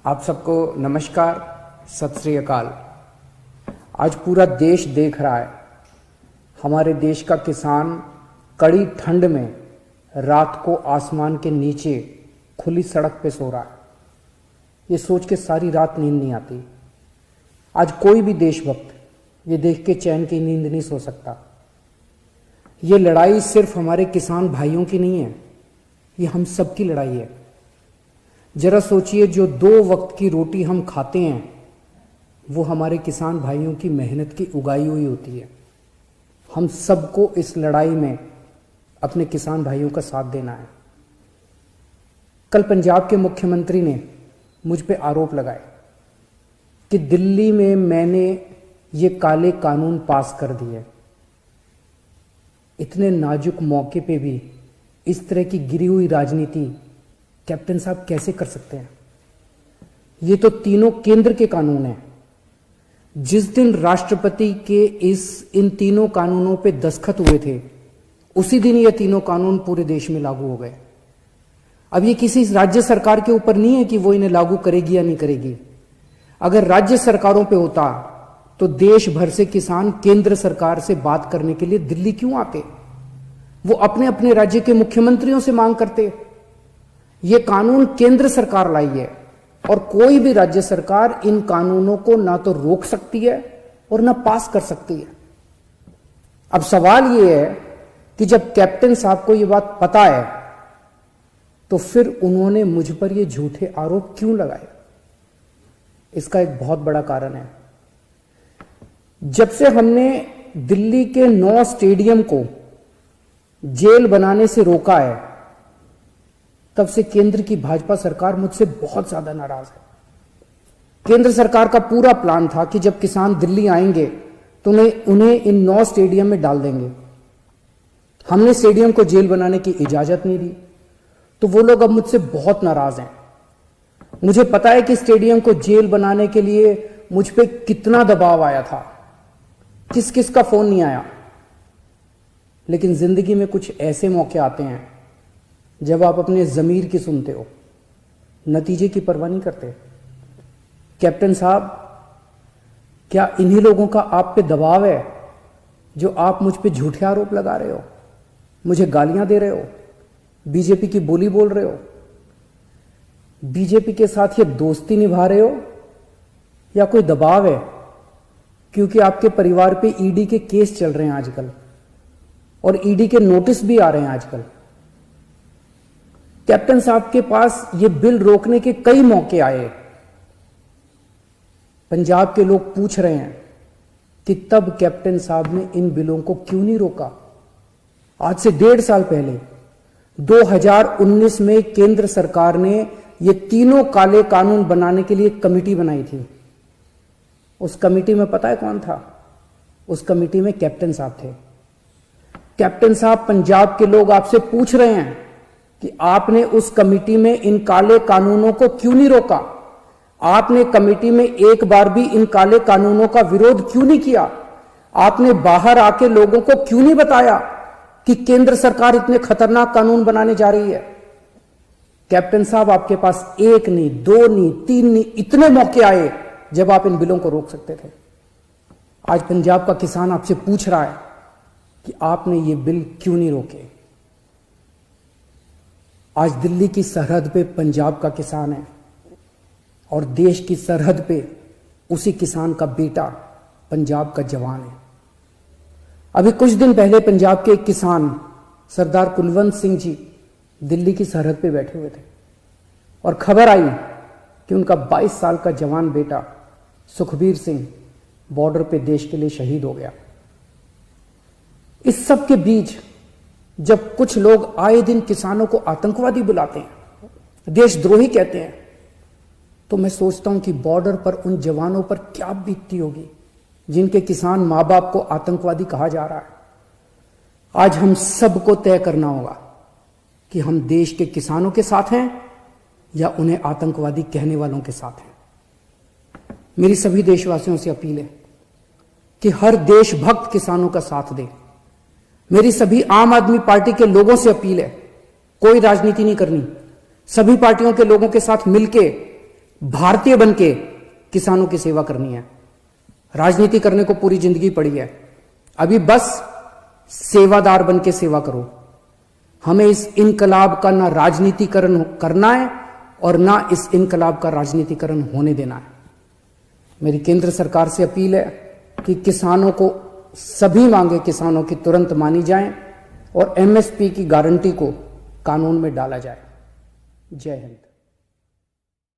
आप सबको नमस्कार, सत श्री अकाल। आज पूरा देश देख रहा है, हमारे देश का किसान कड़ी ठंड में रात को आसमान के नीचे खुली सड़क पे सो रहा है। ये सोच के सारी रात नींद नहीं आती। आज कोई भी देशभक्त ये देख के चैन की नींद नहीं सो सकता। ये लड़ाई सिर्फ हमारे किसान भाइयों की नहीं है, ये हम सब की लड़ाई है। जरा सोचिए, जो 2 वक्त की रोटी हम खाते हैं वो हमारे किसान भाइयों की मेहनत की उगाई हुई होती है। हम सबको इस लड़ाई में अपने किसान भाइयों का साथ देना है। कल पंजाब के मुख्यमंत्री ने मुझ पे आरोप लगाए कि दिल्ली में मैंने ये काले कानून पास कर दिए। इतने नाजुक मौके पे भी इस तरह की गिरी हुई राजनीति कैप्टन साहब कैसे कर सकते हैं? ये तो तीनों केंद्र के कानून हैं। जिस दिन राष्ट्रपति के इन तीनों कानूनों पे दस्तखत हुए थे, उसी दिन ये तीनों कानून पूरे देश में लागू हो गए। अब ये किसी राज्य सरकार के ऊपर नहीं है कि वो इन्हें लागू करेगी या नहीं करेगी। अगर राज्य सरकारों पे होता तो देश भर से किसान केंद्र सरकार से बात करने के लिए दिल्ली क्यों आते? वो अपने अपने राज्य के मुख्यमंत्रियों से मांग करते। ये कानून केंद्र सरकार लाई है और कोई भी राज्य सरकार इन कानूनों को ना तो रोक सकती है और ना पास कर सकती है। अब सवाल ये है कि जब कैप्टन साहब को ये बात पता है तो फिर उन्होंने मुझ पर ये झूठे आरोप क्यों लगाए? इसका एक बहुत बड़ा कारण है। जब से हमने दिल्ली के 9 स्टेडियम को जेल बनाने से रोका है, तब से केंद्र की भाजपा सरकार मुझसे बहुत ज्यादा नाराज है। केंद्र सरकार का पूरा प्लान था कि जब किसान दिल्ली आएंगे तो उन्हें इन 9 स्टेडियम में डाल देंगे। हमने स्टेडियम को जेल बनाने की इजाजत नहीं दी, तो वो लोग अब मुझसे बहुत नाराज हैं। मुझे पता है कि स्टेडियम को जेल बनाने के लिए मुझ पे कितना दबाव आया था, किस किस का फोन नहीं आया। लेकिन जिंदगी में कुछ ऐसे मौके आते हैं जब आप अपने जमीर की सुनते हो, नतीजे की परवाह नहीं करते। कैप्टन साहब, क्या इन्हीं लोगों का आप पे दबाव है जो आप मुझ पे झूठे आरोप लगा रहे हो, मुझे गालियां दे रहे हो, बीजेपी की बोली बोल रहे हो, बीजेपी के साथ ये दोस्ती निभा रहे हो, या कोई दबाव है क्योंकि आपके परिवार पे ईडी के केस चल रहे हैं आजकल और ईडी के नोटिस भी आ रहे हैं आजकल? कैप्टन साहब के पास ये बिल रोकने के कई मौके आए। पंजाब के लोग पूछ रहे हैं कि तब कैप्टन साहब ने इन बिलों को क्यों नहीं रोका? आज से 1.5 साल पहले 2019 में केंद्र सरकार ने ये तीनों काले कानून बनाने के लिए एक कमेटी बनाई थी। उस कमेटी में पता है कौन था? उस कमेटी में कैप्टन साहब थे। कैप्टन साहब, पंजाब के लोग आपसे पूछ रहे हैं कि आपने उस कमेटी में इन काले कानूनों को क्यों नहीं रोका? आपने कमेटी में एक बार भी इन काले कानूनों का विरोध क्यों नहीं किया? आपने बाहर आके लोगों को क्यों नहीं बताया कि केंद्र सरकार इतने खतरनाक कानून बनाने जा रही है? कैप्टन साहब, आपके पास 1 नहीं, 2 नहीं, 3 नहीं, इतने मौके आए जब आप इन बिलों को रोक सकते थे। आज पंजाब का किसान आपसे पूछ रहा है कि आपने ये बिल क्यों नहीं रोके? आज दिल्ली की सरहद पे पंजाब का किसान है और देश की सरहद पे उसी किसान का बेटा पंजाब का जवान है। अभी कुछ दिन पहले पंजाब के एक किसान सरदार कुलवंत सिंह जी दिल्ली की सरहद पे बैठे हुए थे और खबर आई कि उनका 22 साल का जवान बेटा सुखबीर सिंह बॉर्डर पे देश के लिए शहीद हो गया। इस सब के बीच जब कुछ लोग आए दिन किसानों को आतंकवादी बुलाते हैं, देशद्रोही कहते हैं, तो मैं सोचता हूं कि बॉर्डर पर उन जवानों पर क्या बीतती होगी जिनके किसान मां बाप को आतंकवादी कहा जा रहा है। आज हम सबको तय करना होगा कि हम देश के किसानों के साथ हैं या उन्हें आतंकवादी कहने वालों के साथ हैं। मेरी सभी देशवासियों से अपील है कि हर देशभक्त किसानों का साथ दे। मेरी सभी आम आदमी पार्टी के लोगों से अपील है, कोई राजनीति नहीं करनी, सभी पार्टियों के लोगों के साथ मिलके भारतीय बन के किसानों की सेवा करनी है। राजनीति करने को पूरी जिंदगी पड़ी है, अभी बस सेवादार बन के सेवा करो। हमें इस इनकलाब का ना राजनीतिकरण करना है और ना इस इनकलाब का राजनीतिकरण होने देना है। मेरी केंद्र सरकार से अपील है कि किसानों को सभी मांगे किसानों की तुरंत मानी जाएं और एमएसपी की गारंटी को कानून में डाला जाए। जय हिंद।